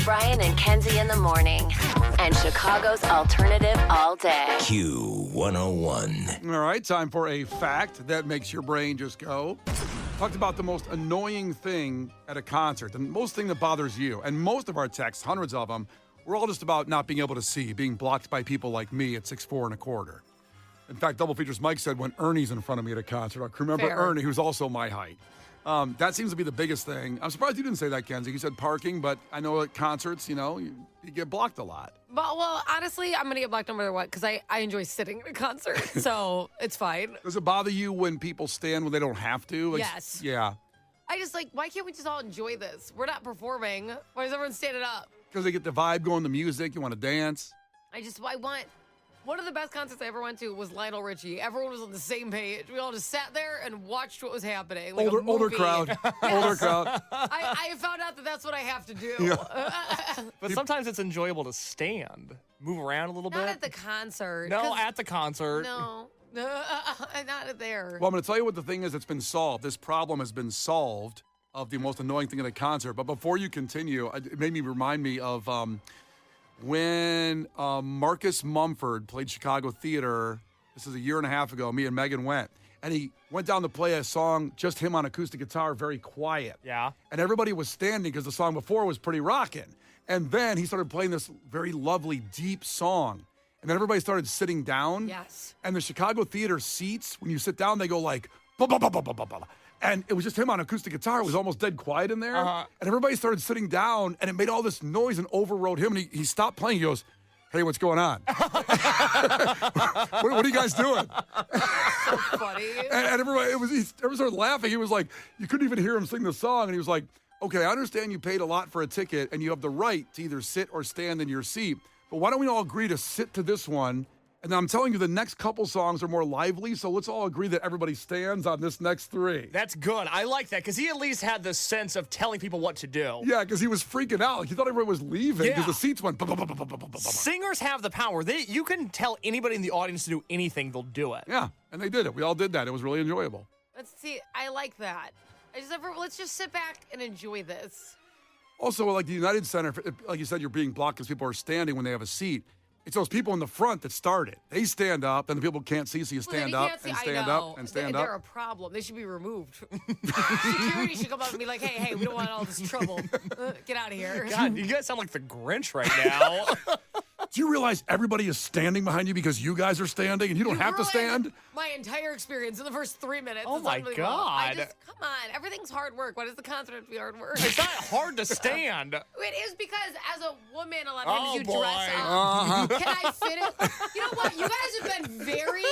Brian and Kenzie in the morning. And Chicago's alternative all day. Q101. All right, time for a fact that makes your brain just go. Talked about the most annoying thing at a concert, the most thing that bothers you. And most of our texts, hundreds of them, were all just about not being able to see, being blocked by people like me at 6'4" and a quarter. In fact, Double Features Mike said when Ernie's in front of me at a concert, I can remember Ernie, who's also my height. That seems to be the biggest thing. I'm surprised you didn't say that, Kenzie. You said parking, but I know at concerts, you get blocked a lot. Well, honestly, I'm going to get blocked no matter what because I enjoy sitting at a concert, so it's fine. Does it bother you when people stand when they don't have to? Like, yes. Yeah. I just why can't we just all enjoy this? We're not performing. Why is everyone standing up? Because they get the vibe going, the music, you want to dance. I want... One of the best concerts I ever went to was Lionel Richie. Everyone was on the same page. We all just sat there and watched what was happening. Like older crowd. Older crowd. I found out that that's what I have to do. Yeah. But sometimes it's enjoyable to stand, move around a little bit. Not at the concert. No, at the concert. No. Not there. Well, I'm going to tell you what the thing is that's been solved. This problem has been solved of the most annoying thing at a concert. But before you continue, it made me remind me of... when Marcus Mumford played Chicago Theater, this is a year and a half ago, me and Megan went. And he went down to play a song, just him on acoustic guitar, very quiet. Yeah. And everybody was standing because the song before was pretty rocking. And then he started playing this very lovely, deep song. And then everybody started sitting down. Yes. And the Chicago Theater seats, when you sit down, they go like, blah, blah, blah, blah, blah, blah, blah. And it was just him on acoustic guitar. It was almost dead quiet in there. And everybody started sitting down, and it made all this noise and overrode him. And he stopped playing. He goes, hey, what's going on? what are you guys doing? So funny. And everybody, everyone started laughing. He was like, you couldn't even hear him sing the song. And he was like, okay, I understand you paid a lot for a ticket, and you have the right to either sit or stand in your seat. But why don't we all agree to sit to this one? And I'm telling you, the next couple songs are more lively, so let's all agree that everybody stands on this next three. That's good. I like that, because he at least had the sense of telling people what to do. Yeah, because he was freaking out. Like, he thought everybody was leaving because the seats went... Singers have the power. You can tell anybody in the audience to do anything, they'll do it. Yeah, and they did it. We all did that. It was really enjoyable. Let's see. I like that. Let's just sit back and enjoy this. Also, like the United Center, like you said, you're being blocked because people are standing when they have a seat. It's those people in the front that start it. They stand up, and the people can't see, so you stand up and stand up and stand up. They're a problem. They should be removed. Security should come up and be like, hey, we don't want all this trouble. Get out of here. God, you guys sound like the Grinch right now. Do you realize everybody is standing behind you because you guys are standing and you don't have to stand? My entire experience in the first 3 minutes. Oh, my God. Come on. Everything's hard work. Why does the concert have to be hard work? It's not hard to stand. It is because as a woman, a lot of times you boy. dress up. Can I fit it? You know what? You guys have been very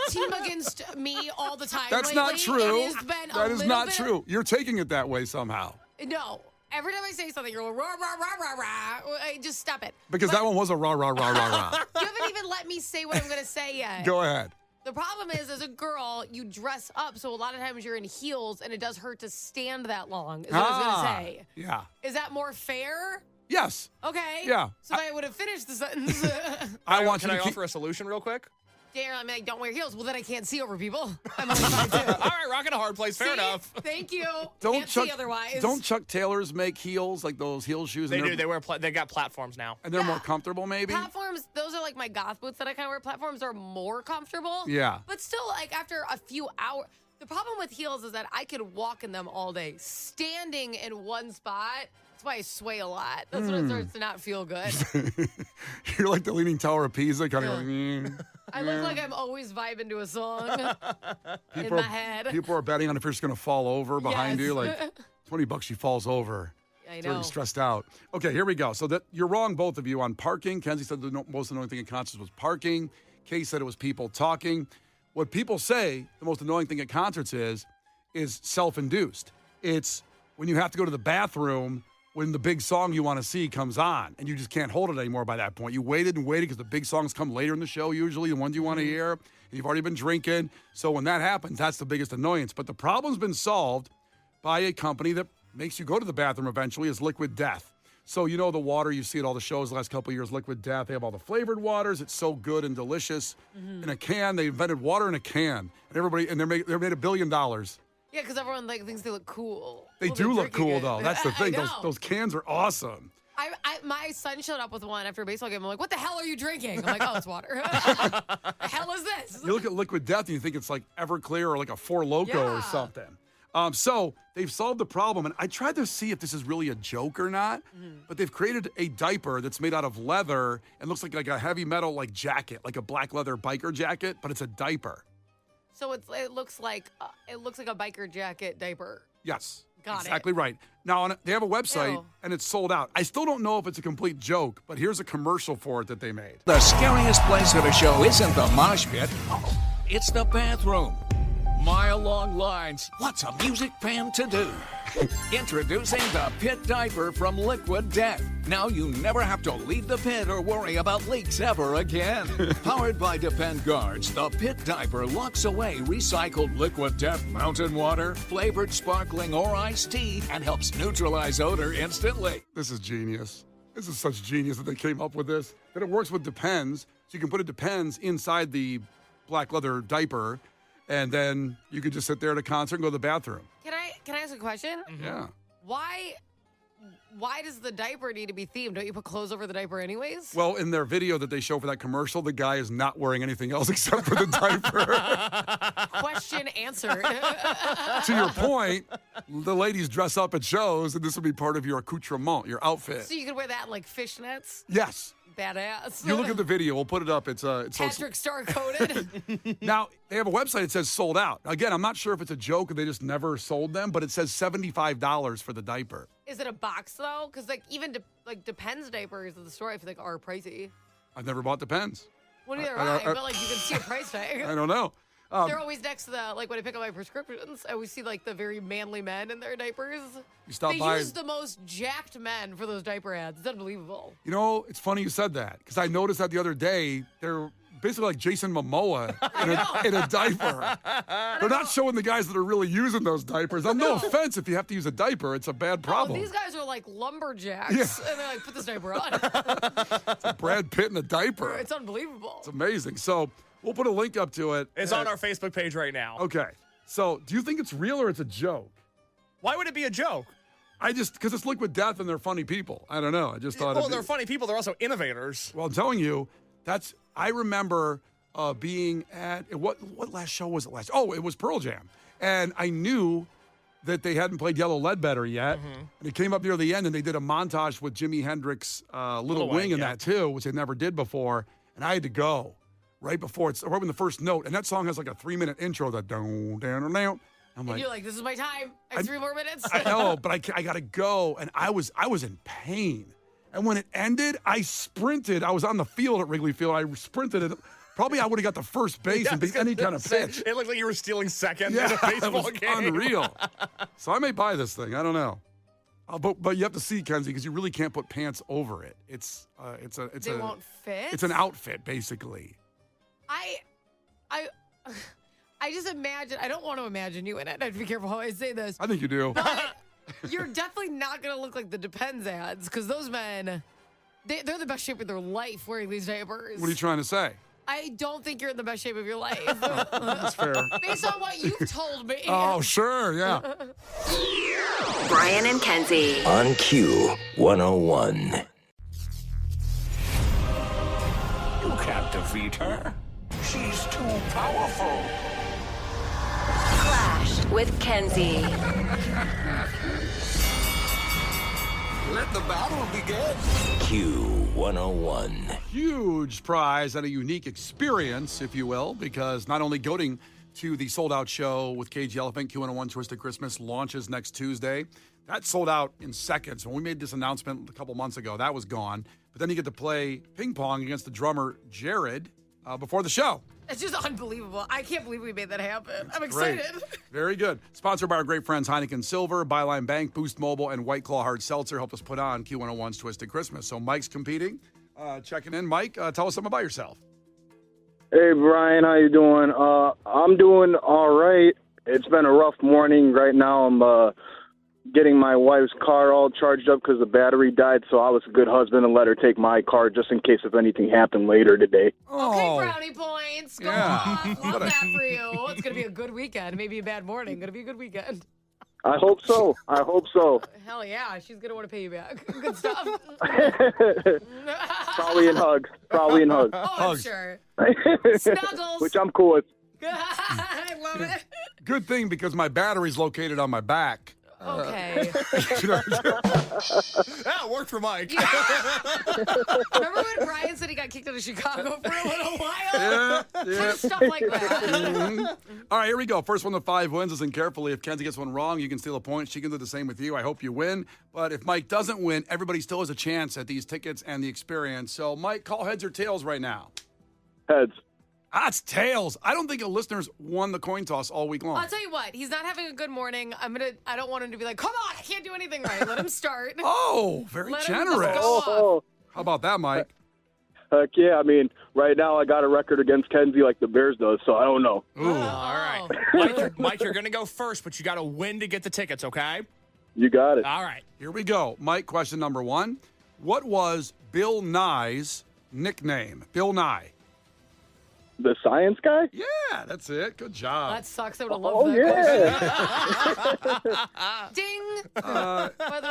team against me all the time. That's lately. not true. It has been that is not true. You're taking it that way somehow. No. Every time I say something, you're like, rah, rah, rah, rah, rah. Just stop it. Because that one was a rah, rah, rah, rah, rah. You haven't even let me say what I'm going to say yet. Go ahead. The problem is, as a girl, you dress up, so a lot of times you're in heels, and it does hurt to stand that long, is what I was going to say. Yeah. Is that more fair? Yes. Okay. Yeah. So I would have finished the sentence. Can I offer a solution real quick? I'm like, don't wear heels. Well, then I can't see over people. I'm only 5'2". All right, rocking a hard place. Fair enough. Thank you. Can't see otherwise. Don't Chuck Taylors make heels, like those heel shoes? They do. They got platforms now. And they're more comfortable, maybe? Platforms, those are like my goth boots that I kind of wear. Platforms are more comfortable. Yeah. But still, like, after a few hours... The problem with heels is that I could walk in them all day. Standing in one spot... That's why I sway a lot. That's when it starts to not feel good. You're like the Leaning Tower of Pisa, kind of like... I look like I'm always vibing to a song in my head. People are betting on if you're just going to fall over behind you. Like, $20 she falls over. I So know. you're stressed out. Okay, here we go. So you're wrong, both of you, on parking. Kenzie said the most annoying thing at concerts was parking. Kay said it was people talking. What people say the most annoying thing at concerts is self-induced. It's when you have to go to the bathroom when the big song you want to see comes on, and you just can't hold it anymore by that point. You waited because the big songs come later in the show, usually, the ones you want to hear, and you've already been drinking. So when that happens, that's the biggest annoyance. But the problem's been solved by a company that makes you go to the bathroom eventually, is Liquid Death. So you know the water, you see it all the shows the last couple of years, Liquid Death. They have all the flavored waters. It's so good and delicious. In a can, they invented water in a can. And they're made $1 billion. Yeah, because everyone thinks they look cool. They Well, do they're look drinking cool, it. though. That's the thing. I know. Those cans are awesome. I My son showed up with one after a baseball game. I'm like, what the hell are you drinking? I'm like, oh, it's water. The hell is this? You look at Liquid Death and you think it's like Everclear or like a Four Loko or something. So they've solved the problem, and I tried to see if this is really a joke or not, but they've created a diaper that's made out of leather and looks like a heavy metal like jacket, like a black leather biker jacket, but it's a diaper. So it looks like a biker jacket diaper. Yes. Got exactly right. Now, they have a website, Ew. and it's sold out. I still don't know if it's a complete joke, but here's a commercial for it that they made. The scariest place at a show isn't the mosh pit. It's the bathroom. Mile-long lines. What's a music fan to do? Introducing the Pit Diaper from Liquid Death. Now you never have to leave the pit or worry about leaks ever again. Powered by Depend Guards, the Pit Diaper locks away recycled Liquid Death mountain water, flavored sparkling or iced tea, and helps neutralize odor instantly. This is genius. This is such genius that they came up with this. That it works with Depends, so you can put a Depends inside the black leather diaper, and then you can just sit there at a concert and go to the bathroom. Can I ask a question? Yeah. Why does the diaper need to be themed? Don't you put clothes over the diaper anyways? Well, in their video that they show for that commercial, the guy is not wearing anything else except for the diaper. Question answered. To your point, the ladies dress up at shows, and this will be part of your accoutrement, your outfit. So you could wear that in, like fishnets? Yes. Badass. You look at the video. We'll put it up. It's Patrick Star coated. Now, they have a website that says sold out. Again, I'm not sure if it's a joke or they just never sold them, but it says $75 for the diaper. Is it a box though? Because even Depends diapers at the store, I feel like are pricey. I've never bought Depends. Well, neither have I, but like you can see a price tag. I don't know. They're always next to the, like when I pick up my prescriptions, I always see like the very manly men in their diapers. You stop They by. use the most jacked men for those diaper ads. It's unbelievable. You know, it's funny you said that because I noticed that the other day. They're basically like Jason Momoa in a diaper. They're not showing the guys that are really using those diapers. No offense if you have to use a diaper. It's a bad problem. Oh, these guys are like lumberjacks. Yeah. And they're like, put this diaper on. It's Brad Pitt in a diaper. It's unbelievable. It's amazing. So we'll put a link up to it. It's on our Facebook page right now. Okay. So do you think it's real or it's a joke? Why would it be a joke? Because it's Liquid Death and they're funny people. I don't know. I just thought Well, they're funny people. They're also innovators. Well, I'm telling you, I remember being at, what last show was it last? Oh, it was Pearl Jam. And I knew that they hadn't played Yellow Ledbetter yet. And it came up near the end and they did a montage with Jimi Hendrix' Little Wing in that too, which they never did before. And I had to go right when the first note. And that song has like a 3-minute intro that down, down, down. I'm And like, you're like, this is my time. I have 3 more minutes. I know, but I got to go. And I was in pain. And when it ended, I sprinted. I was on the field at Wrigley Field. I sprinted it. Probably I would have got the first base and beat any kind of pitch. It looked like you were stealing second in a It baseball was game. unreal. So I may buy this thing. I don't know. But you have to see, Kenzie, because you really can't put pants over it. They won't fit. It's an outfit, basically. I just imagine. I don't want to imagine you in it. I have to be careful how I say this. I think you do. But you're definitely not going to look like the Depends ads because those men, they're the best shape of their life wearing these diapers. What are you trying to say? I don't think you're in the best shape of your life. That's fair. Based on what you've told me. Oh, sure, yeah. Brian and Kenzie. On Q 101. You can't defeat her. She's too powerful. Klash with Kenzie. Let the battle begin. Q 101. Huge prize and a unique experience, if you will, because not only going to the sold-out show with Cage Elephant, Q101 Twisted Christmas launches next Tuesday. That sold out in seconds. When we made this announcement a couple months ago, that was gone. But then you get to play ping pong against the drummer, Jared, before the show. It's just unbelievable. I can't believe we made that happen. I'm Great. excited. Very good. Sponsored by our great friends Heineken Silver, Byline Bank, Boost Mobile, and White Claw Hard Seltzer helped us put on Q101's Twisted Christmas. So Mike's competing, checking in. Mike, tell us something about yourself. Hey, Brian, how you doing? I'm doing all right. It's been a rough morning. Right now I'm getting my wife's car all charged up because the battery died, so I was a good husband and let her take my car just in case if anything happened later today. Okay, brownie points. Go Yeah. on. Love that for you. It's going to be a good weekend. Maybe a bad morning. Going to be a good weekend. I hope so. I hope so. Hell yeah, she's gonna want to pay you back. Good stuff. Probably in hugs. Probably in hugs. Oh, I'm sure. Snuggles. Which I'm cool with. I love it. Good thing because my battery's located on my back. Okay. That worked for Mike. Yeah. Remember when Brian said he got kicked out of Chicago for a little while? Yeah. Kind of stuff like that. All right, here we go. First one to 5 wins. Listen carefully. If Kenzie gets one wrong, you can steal a point. She can do the same with you. I hope you win. But if Mike doesn't win, everybody still has a chance at these tickets and the experience. So, Mike, call heads or tails right now. Heads. It's tails. I don't think a listener's won the coin toss all week long. I'll tell you what, he's not having a good morning. I don't want him to be like, come on, I can't do anything right. Let him start. Oh, very Let him just generous. go off. Oh, How about that, Mike? heck yeah. I mean, right now I got a record against Kenzie like the Bears does, so I don't know. Ooh. All right. Mike, you're going to go first, but you got to win to get the tickets, okay? You got it. All right. Here we go. Mike, question number 1. What was Bill Nye's nickname? Bill Nye. The science guy? Yeah, that's it. Good job. That sucks. I would have loved that yeah. Ding. By the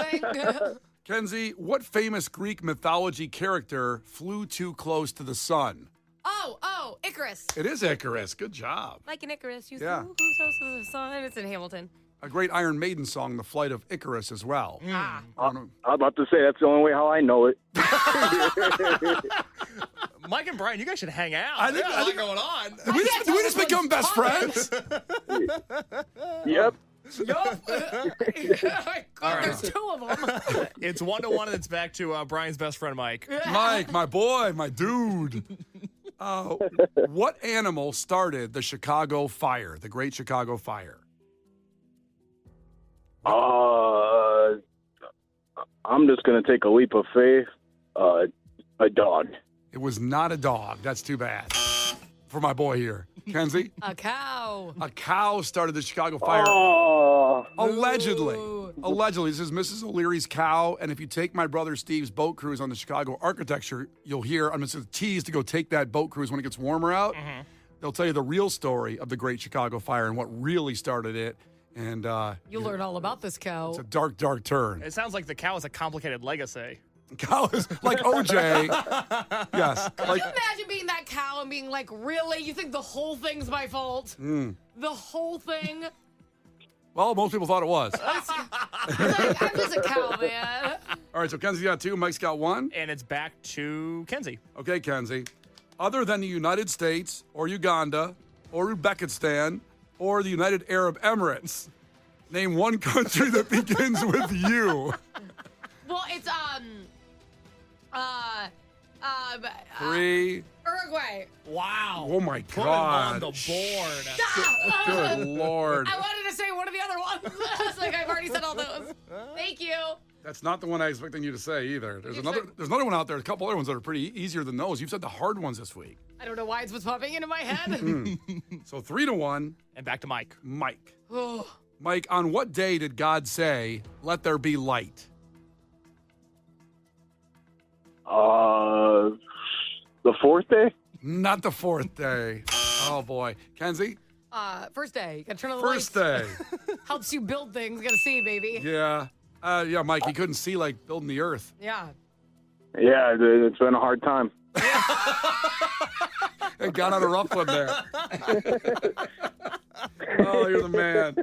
way. Kenzie, what famous Greek mythology character flew too close to the sun? Oh, Icarus. It is Icarus. Good job. Like an Icarus. You Yeah. flew close to the sun. It's in Hamilton. A great Iron Maiden song, The Flight of Icarus, as well. I'm about to say that's the only way how I know it. Mike and Brian, you guys should hang out. I think- There's I a lot think- going on. Did we just become best friends? Yep. Yup. There's 2 of them. It's 1-1, and it's back to Brian's best friend, Mike. Mike, my boy, my dude. What animal started the Chicago Fire, the Great Chicago Fire? I'm just going to take a leap of faith. A dog. It was not a dog. That's too bad for my boy here. Kenzie? A cow. A cow started the Chicago Fire. Oh. Allegedly. Ooh. Allegedly. This is Mrs. O'Leary's cow. And if you take my brother Steve's boat cruise on the Chicago Architecture, you'll hear, I'm just teased to go take that boat cruise when it gets warmer out. They'll tell you the real story of the Great Chicago Fire and what really started it. And You'll learn all about this cow. it's a dark, dark turn. It sounds like the cow has a complicated legacy. Cow is like OJ. Yes. Can Like you imagine being that cow and being like, really? You think the whole thing's my fault? The whole thing? well, most people thought it was. Like, I'm just a cow, man. All right, so Kenzie's got 2, Mike's got 1. And it's back to Kenzie. Okay, Kenzie. Other than the United States or Uganda or Uzbekistan or the United Arab Emirates, name one country that begins with U. Well, it's 3. Uruguay. Wow. Oh, my Put him God. on the board. Good Lord. I wanted to say one of the other ones. I was like, I've already said all those. Thank you. That's not the one I was expecting you to say either. There's another one out there, a couple other ones that are pretty easier than those. You've said the hard ones this week. I don't know why it's what's popping into my head. So 3-1, And back to Mike. Mike. Oh, Mike, on what day did God say, "Let there be light"? The 4th day? Not the 4th day. Oh, boy. Kenzie? first day. Gotta turn on the First lights. day. Helps you build things. Gotta see, baby. Yeah. Yeah, Mike, he couldn't see like building the earth. Yeah. Yeah, it's been a hard time. It got on a rough one there. Oh, you're the man.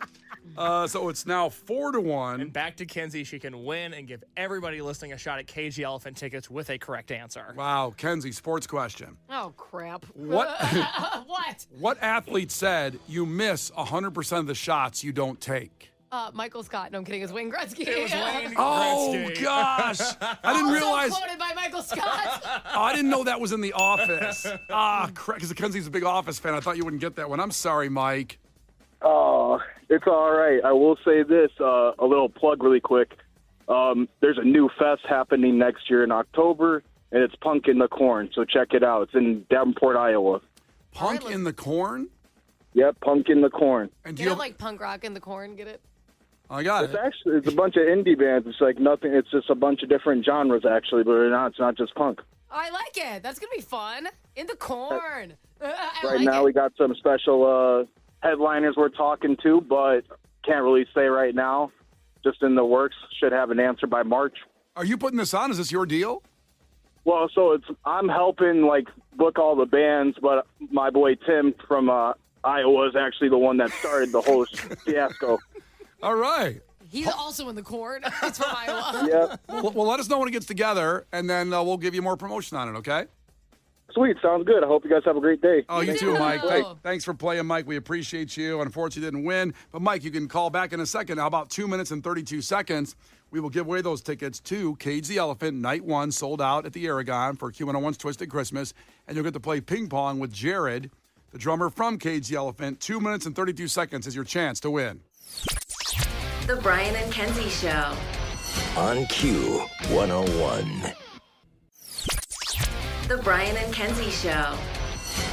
So it's now 4-1. And back to Kenzie. She can win and give everybody listening a shot at KG Elephant tickets with a correct answer. Wow, Kenzie, sports question. Oh, crap. What What? what athlete said you miss 100% of the shots you don't take? Michael Scott. No, I'm kidding. It's Wayne Gretzky. It was Wayne Oh Gretzky. gosh. I didn't Also realize quoted by Michael Scott. I didn't know that was in The Office. Because Kenzie's a big Office fan. I thought you wouldn't get that one. I'm sorry, Mike. Oh, it's all right. I will say this, a little plug really quick. There's a new fest happening next year in October, and it's Punk in the Corn, so check it out. It's in Davenport, Iowa. Punk in the Corn? Yep, Punk in the Corn. And do You you know, have, like punk rock in the corn. Get it? I got It's it. actually it's a bunch of indie bands. It's like nothing. It's just a bunch of different genres, actually, but it's not just punk. I like it. That's gonna be fun. In the corn. I Right like now, it. we got some special headliners we're talking to, but can't really say right now. Just in the works. Should have an answer by March. Are you putting this on? Is this your deal? Well, so I'm helping book all the bands, but my boy Tim from Iowa is actually the one that started the whole fiasco. All right. He's also in the court. He's from Iowa. Yeah. Well, let us know when it gets together, and then we'll give you more promotion on it, okay? Sweet. Sounds good. I hope you guys have a great day. Oh, you too, too. Mike. Thanks for playing, Mike. We appreciate you. Unfortunately, didn't win. But, Mike, you can call back in a second. How about 2 minutes and 32 seconds? We will give away those tickets to Cage the Elephant, Night 1, sold out at the Aragon for Q101's Twisted Christmas. And you'll get to play ping pong with Jared, the drummer from Cage the Elephant. 2 minutes and 32 seconds is your chance to win. The Brian and Kenzie Show. On Q101. The Brian and Kenzie Show.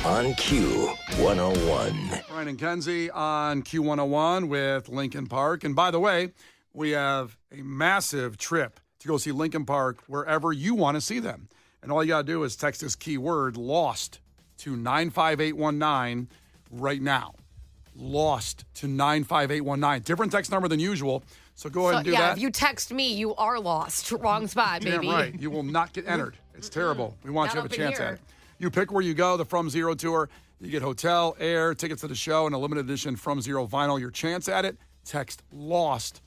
On Q101. Brian and Kenzie on Q101 with Lincoln Park. And by the way, we have a massive trip to go see Lincoln Park wherever you want to see them. And all you got to do is text this keyword LOST to 95819 right now. LOST to 95819. Different text number than usual. So go ahead and do that. If you text me, you are lost. Wrong spot, baby. Yeah, right. You will not get entered. It's terrible. We want you to have a Not up in chance at here. it. You pick where you go, the From Zero tour. You get hotel, air, tickets to the show, and a limited edition From Zero vinyl. Your chance at it. Text LOST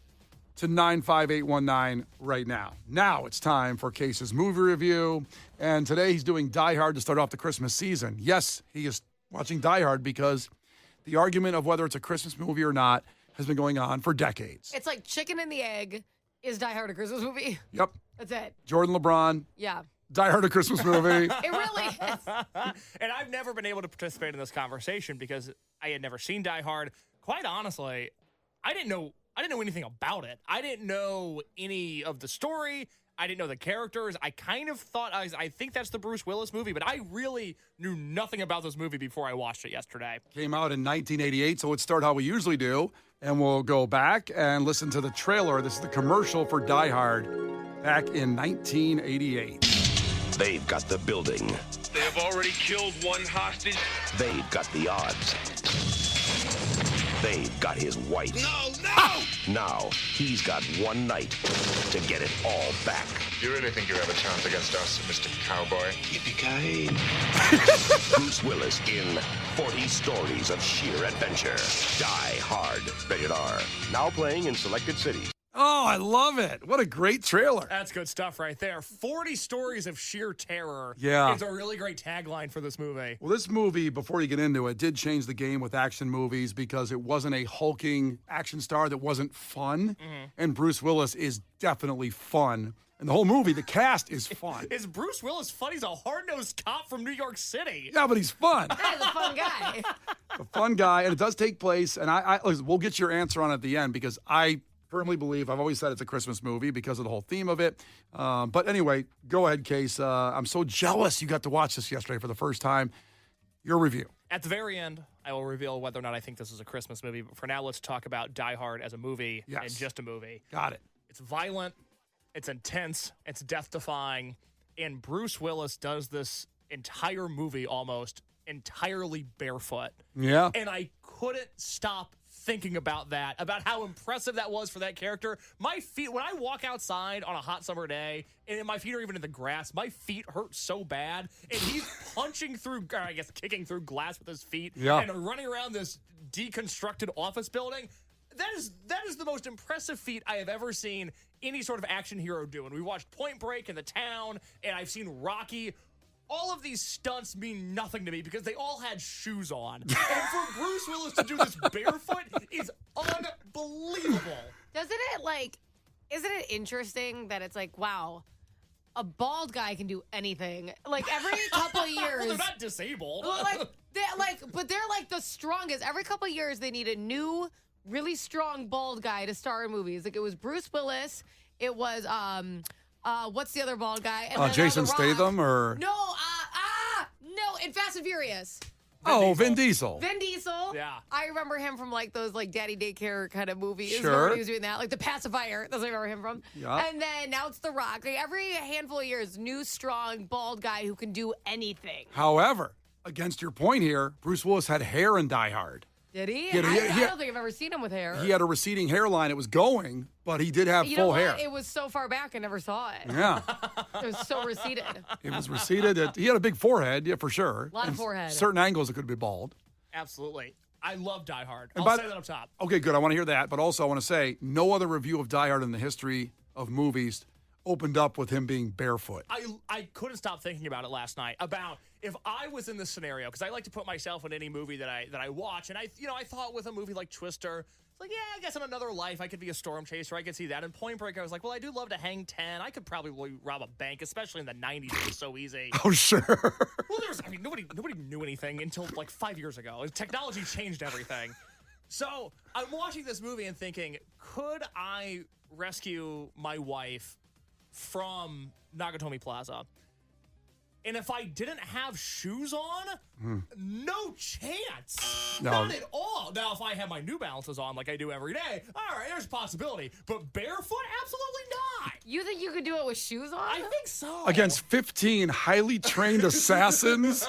to 95819 right now. Now it's time for Case's movie review. And today he's doing Die Hard to start off the Christmas season. Yes, he is watching Die Hard because the argument of whether it's a Christmas movie or not has been going on for decades. It's like chicken and the egg. Is Die Hard a Christmas movie? Yep. That's it. Jordan LeBron, Yeah. Die Hard a Christmas movie. It really is. And I've never been able to participate in this conversation because I had never seen Die Hard. Quite honestly, I didn't know anything about it. I didn't know any of the story. I didn't know the characters. I kind of thought, I think that's the Bruce Willis movie, but I really knew nothing about this movie before I watched it yesterday. Came out in 1988, so let's start how we usually do. And we'll go back and listen to the trailer. This is the commercial for Die Hard back in 1988. They've got the building. They have already killed one hostage. They've got the odds. They've got his wife. No! Now, he's got one night to get it all back. You really think you have a chance against us, Mr. Cowboy? Yippee-ki-yay. Bruce Willis in 40 stories of sheer adventure. Die Hard. Rated R. Now playing in selected cities. Oh, I love it. What a great trailer. That's good stuff right there. 40 stories of sheer terror. Yeah. It's a really great tagline for this movie. Well, this movie, before you get into it, did change the game with action movies because it wasn't a hulking action star that wasn't fun. And Bruce Willis is definitely fun. And the whole movie, the cast is fun. Is Bruce Willis fun? He's a hard-nosed cop from New York City. Yeah, but he's fun. That is a fun guy. A fun guy. And it does take place. And listen, we'll get your answer on it at the end because I firmly believe, I've always said it's a Christmas movie because of the whole theme of it. But anyway, go ahead, Case. I'm so jealous you got to watch this yesterday for the first time. Your review. At the very end, I will reveal whether or not I think this is a Christmas movie. But for now, let's talk about Die Hard as a movie and just a movie. Got it. It's violent, it's intense, it's death-defying, and Bruce Willis does this entire movie almost entirely barefoot. Yeah. And I couldn't stop thinking about that, about how impressive that was for that character. My feet, when I walk outside on a hot summer day, and my feet are even in the grass, my feet hurt so bad. And he's punching through, or I guess kicking through glass with his feet, and running around this deconstructed office building. That is the most impressive feat I have ever seen any sort of action hero do. And we watched Point Break in The Town, and I've seen Rocky. All of these stunts mean nothing to me because they all had shoes on. And for Bruce Willis to do this barefoot is unbelievable. Isn't it interesting that it's like, wow, a bald guy can do anything. Like every couple of years. Well, they're not disabled. But they're like the strongest. Every couple of years they need a new, really strong bald guy to star in movies. Like it was Bruce Willis. It was what's the other bald guy? And then, Jason The Rock. Statham or No, in Fast and Furious. Vin Diesel. Vin Diesel. Yeah. I remember him from like those like daddy daycare kind of movies. Sure. Remember when he was doing that? Like The Pacifier. That's what I remember him from. Yeah. And then now it's The Rock. Like every handful of years, new, strong, bald guy who can do anything. However, against your point here, Bruce Willis had hair in Die Hard. Did he? Yeah, I don't think I've ever seen him with hair. He had a receding hairline. It was going, but he did have You full know what? hair. It was so far back, I never saw it. Yeah, It was so receded. it was receded. He had a big forehead, yeah, for sure. A lot of forehead. Certain angles, it could be bald. Absolutely. I love Die Hard. And I'll say that up top. Okay, good. I want to hear that. But also, I want to say no other review of Die Hard in the history of movies opened up with him being barefoot. I couldn't stop thinking about it last night, about if I was in this scenario, because I like to put myself in any movie that I watch, and I thought with a movie like Twister, it's like, yeah, I guess in another life I could be a storm chaser, I could see that. In Point Break, I was like, well, I do love to hang 10. I could probably rob a bank, especially in the 90s. It was so easy. Oh, sure. Well, nobody knew anything until like 5 years ago. Technology changed everything. So I'm watching this movie and thinking, could I rescue my wife from Nakatomi Plaza? And if I didn't have shoes on, no chance. No. Not at all. Now, if I had my New Balances on like I do every day, all right, there's a possibility. But barefoot, absolutely not. You think you could do it with shoes on? I think so. Against 15 highly trained assassins.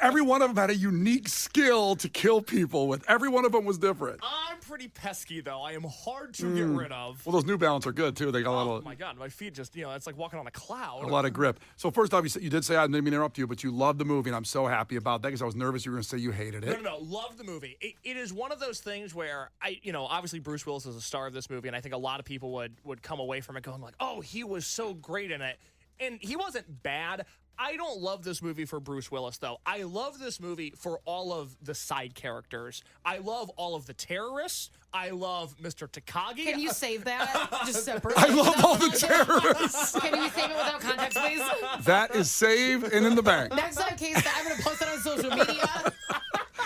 Every one of them had a unique skill to kill people with. Every one of them was different. I'm pretty pesky, though. I am hard to get rid of. Well, those New Balance are good, too. They got Oh, my God. My feet just, it's like walking on a cloud. a lot of grip. So first off, you did say, I didn't mean to interrupt you, but you loved the movie, and I'm so happy about that because I was nervous you were going to say you hated it. No. Love the movie. It is one of those things where obviously Bruce Willis is a star of this movie, and I think a lot of people would come away from it going like, oh, he was so great in it. And he wasn't bad. I don't love this movie for Bruce Willis, though. I love this movie for all of the side characters. I love all of the terrorists. I love Mr. Takagi. Can you save that? Just separately. I love all the terrorists. Can you save it without context, please? That is saved and in the bank. Next time, Case, I'm going to post it on social media.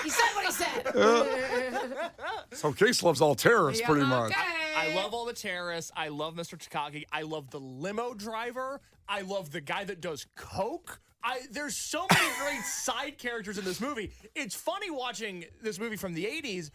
He said what he said. So Case loves all terrorists, pretty much. Okay. I love all the terrorists. I love Mr. Takagi. I love the limo driver. I love the guy that does coke. There's so many great side characters in this movie. It's funny watching this movie from the 80s.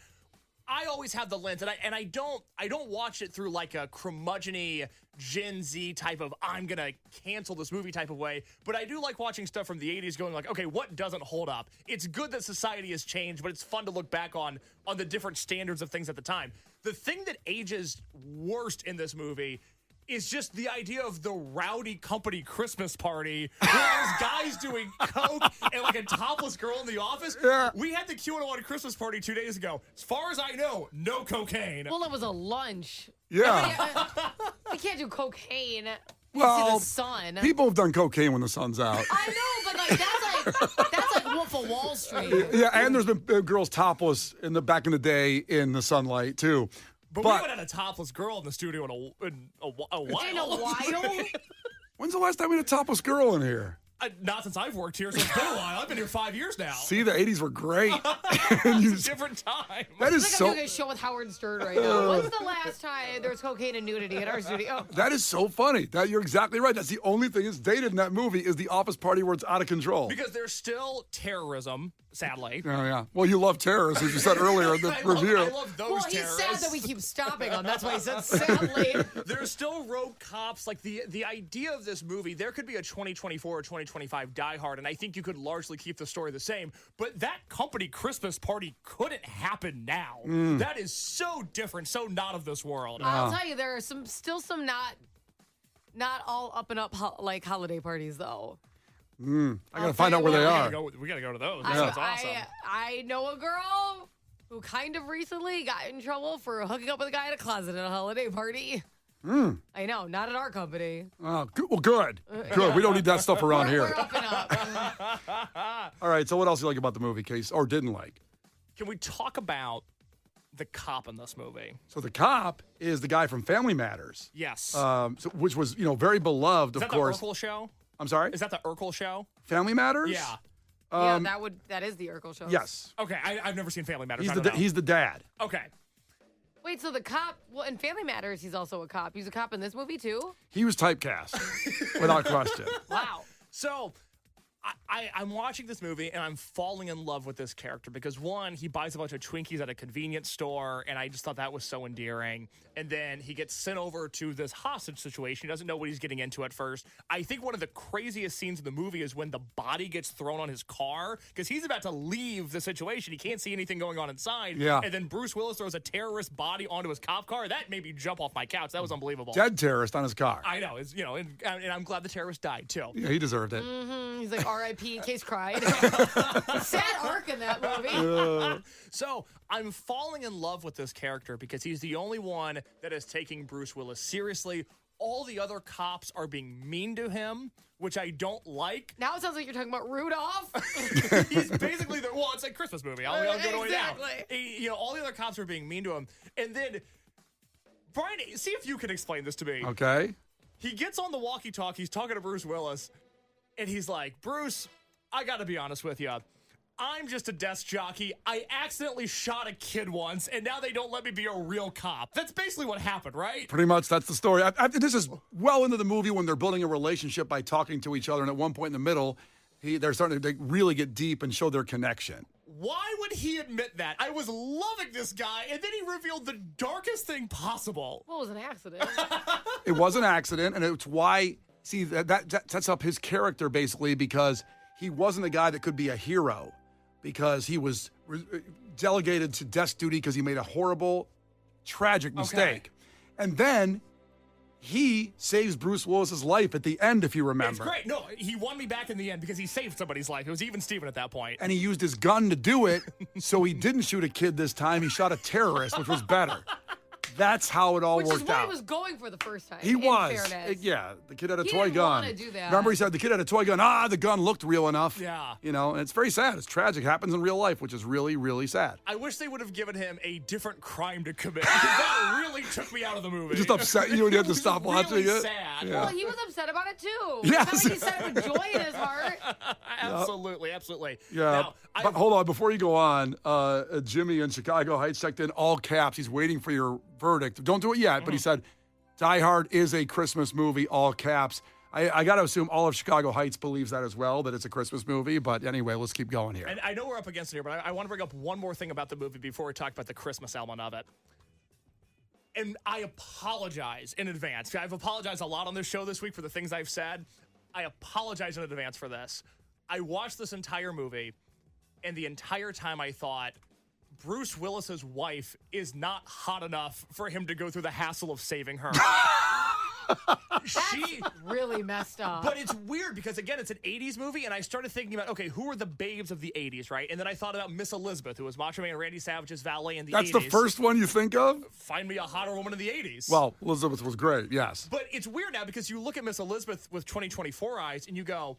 I always have the lens, and I don't watch it through like a curmudgeon-y Gen Z type of I'm gonna cancel this movie type of way. But I do like watching stuff from the 80s, going like, okay, what doesn't hold up? It's good that society has changed, but it's fun to look back on the different standards of things at the time. The thing that ages worst in this movie is just the idea of the rowdy company Christmas party where there's guys doing coke and like a topless girl in the office. Yeah. We had the Q101 Christmas party 2 days ago. As far as I know, no cocaine. Well, it was a lunch. Yeah. We can't do cocaine. Well, see the sun. people have done cocaine when the sun's out. I know, but that's like Wolf of Wall Street. Yeah, and there's been girls topless back in the day in the sunlight too. But we haven't had a topless girl in the studio in a while. In a while? When's the last time we had a topless girl in here? Not since I've worked here, so it's been a while. I've been here 5 years now. See, the 80s were great. It's a different time. That is It's like I'm doing a show with Howard Stern right now. When's the last time there was cocaine and nudity in our studio? That is so funny. You're exactly right. That's the only thing that's dated in that movie is the office party where it's out of control. Because there's still terrorism, sadly. Oh, yeah. Well, you love terrorists, as you said earlier in the review. I love those He's terrorists. sad that we keep stopping him. That's why he said sadly. There's still rogue cops. Like the idea of this movie, there could be a 2024 or 2025 Die Hard, and I think you could largely keep the story the same. But that company Christmas party couldn't happen now. That is so different, so not of this world. I'll tell you, there are still some not all up and up like holiday parties though. I gotta find out where they are. We gotta go to those. I, That sounds awesome. I know a girl who kind of recently got in trouble for hooking up with a guy in a closet at a holiday party. I know, not at our company. Oh, well, good. Good. We don't need that stuff around We're here. up and up. All right. So, what else do you like about the movie, Case, or didn't like? Can we talk about the cop in this movie? So, the cop is the guy from Family Matters. Yes. Which was, very beloved, Is of that course. the Urkel show? I'm sorry. Is that the Urkel show? Family Matters? Yeah. That is the Urkel show. Yes. Okay, I've never seen Family Matters. He's the dad. Okay. Wait, so the cop? Well, in Family Matters, he's also a cop. He's a cop in this movie too. He was typecast, without question. Wow. So, I'm watching this movie and I'm falling in love with this character because, one, he buys a bunch of Twinkies at a convenience store, and I just thought that was so endearing. And then he gets sent over to this hostage situation. He doesn't know what he's getting into at first. I think one of the craziest scenes in the movie is when the body gets thrown on his car because he's about to leave the situation. He can't see anything going on inside. Yeah. And then Bruce Willis throws a terrorist body onto his cop car. That made me jump off my couch. That was unbelievable. Dead terrorist on his car. I know. It's, and I'm glad the terrorist died, too. Yeah, he deserved it. He's like, R.I.P. in case cried. Sad arc in that movie. So I'm falling in love with this character because he's the only one that is taking Bruce Willis seriously. All the other cops are being mean to him, which I don't like. Now it sounds like you're talking about Rudolph. He's basically it's a Christmas movie. I'll go away now. Exactly. All the other cops are being mean to him. And then, Brian, see if you can explain this to me. Okay. He gets on the walkie-talkie. He's talking to Bruce Willis. And he's like, Bruce, I got to be honest with you. I'm just a desk jockey. I accidentally shot a kid once, and now they don't let me be a real cop. That's basically what happened, right? Pretty much, that's the story. This is well into the movie when they're building a relationship by talking to each other, and at one point in the middle, they're starting to really get deep and show their connection. Why would he admit that? I was loving this guy, and then he revealed the darkest thing possible. Well, it was an accident. It was an accident, and it's why, see, that sets up his character, basically, because he wasn't a guy that could be a hero. Because he was delegated to desk duty because he made a horrible, tragic mistake. Okay. And then he saves Bruce Willis's life at the end, if you remember. It's great. No, he won me back in the end because he saved somebody's life. It was even Steven at that point. And he used his gun to do it, so he didn't shoot a kid this time. He shot a terrorist, which was better. That's how it all worked out. Which is what he was going for the first time. He was. Fairness. Yeah, the kid had a he toy didn't gun. Want to do that. Remember, he said the kid had a toy gun. The gun looked real enough. Yeah. And it's very sad. It's tragic. It happens in real life, which is really, really sad. I wish they would have given him a different crime to commit. Because that really took me out of the movie. Just upset you when you had to stop watching really it. Sad. Yeah. Well, he was upset about it too. Yes. It's not like he said it with joy in his heart. Absolutely, absolutely. Yeah. Now, but hold on, before you go on, Jimmy in Chicago Heights checked in all caps. He's waiting for your verdict. Don't do it yet, but he said, Die Hard is a Christmas movie, all caps. I got to assume all of Chicago Heights believes that as well, that it's a Christmas movie. But anyway, let's keep going here. And I know we're up against it here, but I want to bring up one more thing about the movie before we talk about the Christmas element of it. And I apologize in advance. I've apologized a lot on this show this week for the things I've said. I apologize in advance for this. I watched this entire movie, and the entire time I thought, Bruce Willis's wife is not hot enough for him to go through the hassle of saving her. That's really messed up. But it's weird because, again, it's an 80s movie, and I started thinking about, okay, who are the babes of the 80s, right? And then I thought about Miss Elizabeth, who was Macho Man Randy Savage's valet in the 80s. That's the first one you think of? Find me a hotter woman in the 80s. Well, Elizabeth was great, yes. But it's weird now because you look at Miss Elizabeth with 2024 eyes, and you go,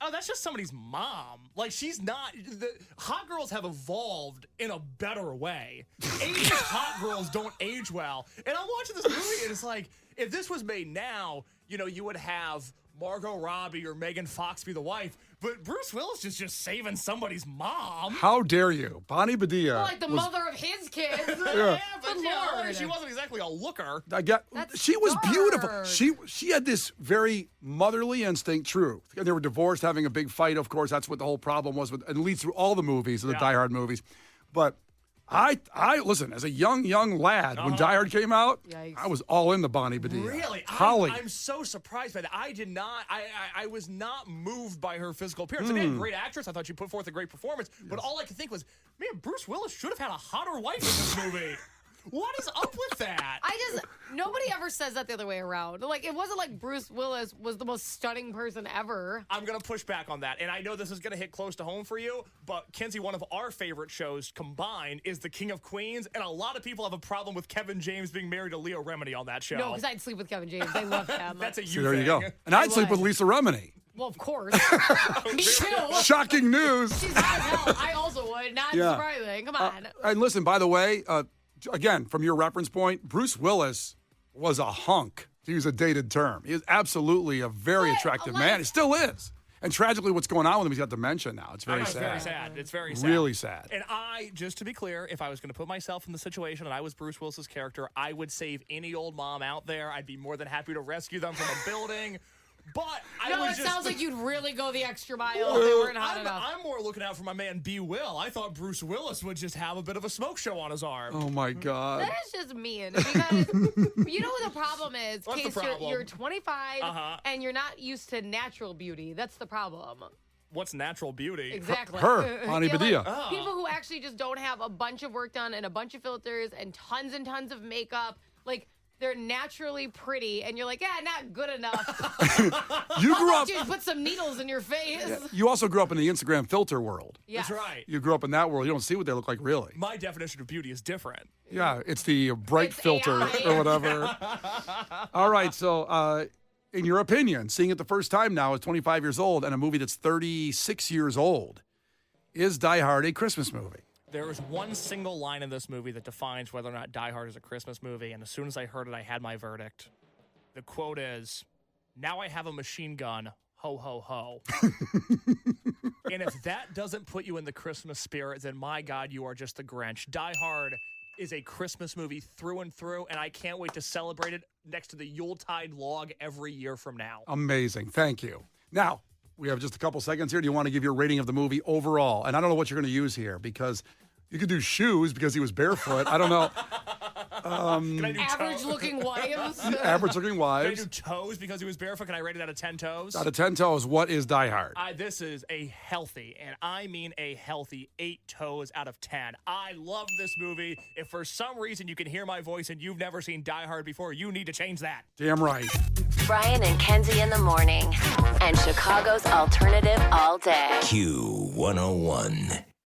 oh, that's just somebody's mom. Like, she's not. The hot girls have evolved in a better way. 80s hot girls don't age well. And I'm watching this movie, and it's like, if this was made now, you would have Margot Robbie or Megan Fox be the wife. But Bruce Willis is just saving somebody's mom. How dare you? Bonnie Padilla. Well, like the mother of his kids. Yeah, but Lord. She wasn't exactly a looker. She was dark. beautiful. She had this very motherly instinct. True. They were divorced, having a big fight. Of course, that's what the whole problem was with, and it leads through all the movies, the Die Hard movies. But I listen, as a young lad, when Die Hard came out, Yikes. I was all in the Bonnie Padilla. Really? Holly. I'm so surprised by that. I did not, I was not moved by her physical appearance. Again, great actress. I thought she put forth a great performance. But all I could think was, man, Bruce Willis should have had a hotter wife in this movie. What is up with that? Nobody ever says that the other way around. Like, it wasn't like Bruce Willis was the most stunning person ever. I'm going to push back on that. And I know this is going to hit close to home for you, but Kenzie, one of our favorite shows combined is The King of Queens. And a lot of people have a problem with Kevin James being married to Leo Remini on that show. No, because I'd sleep with Kevin James. I love him. That's a you See, there thing. you go. And I'd sleep with Lisa Remini. Well, of course. Me too. Shocking news. She's hot as hell. I also would. Not surprising. Come on. And listen, by the way, again, from your reference point, Bruce Willis was a hunk, to use a dated term. He is absolutely a very attractive man. He still is. And tragically, what's going on with him, he's got dementia now. It's very sad. It's very sad. It's very sad. Really sad. And just to be clear, if I was going to put myself in the situation and I was Bruce Willis's character, I would save any old mom out there. I'd be more than happy to rescue them from a building. But it sounds like you'd really go the extra mile if they weren't hot enough. I'm more looking out for my man B. Will. I thought Bruce Willis would just have a bit of a smoke show on his arm. Oh my God. That is just mean. Because you know what the problem is? What's the Case, problem? You're 25 and you're not used to natural beauty. That's the problem. What's natural beauty? Exactly. Her, Ani Badilla. Like, people who actually just don't have a bunch of work done and a bunch of filters and tons of makeup. Like, they're naturally pretty, and you're like, not good enough. You grew up. Just put some needles in your face. Yeah, you also grew up in the Instagram filter world. Yes. That's right. You grew up in that world. You don't see what they look like, really. My definition of beauty is different. Yeah, it's the bright It's filter AI. or whatever. All right, so in your opinion, seeing it the first time now at 25 years old and a movie that's 36 years old, is Die Hard a Christmas movie? There is one single line in this movie that defines whether or not Die Hard is a Christmas movie, and as soon as I heard it, I had my verdict. The quote is, "Now I have a machine gun, ho, ho, ho." And if that doesn't put you in the Christmas spirit, then my God, you are just the Grinch. Die Hard is a Christmas movie through and through, and I can't wait to celebrate it next to the Yuletide log every year from now. Amazing. Thank you. Now, we have just a couple seconds here. Do you want to give your rating of the movie overall? And I don't know what you're going to use here because you could do shoes because he was barefoot. I don't know. Can I do Average-looking wives. Average-looking Can I wives. do toes because he was barefoot? Can I rate it out of 10 toes? Out of 10 toes, what is Die Hard? This is a healthy, and I mean a healthy 8 toes out of 10. I love this movie. If for some reason you can hear my voice and you've never seen Die Hard before, you need to change that. Damn right. Brian and Kenzie in the morning. And Chicago's alternative all day. Q101.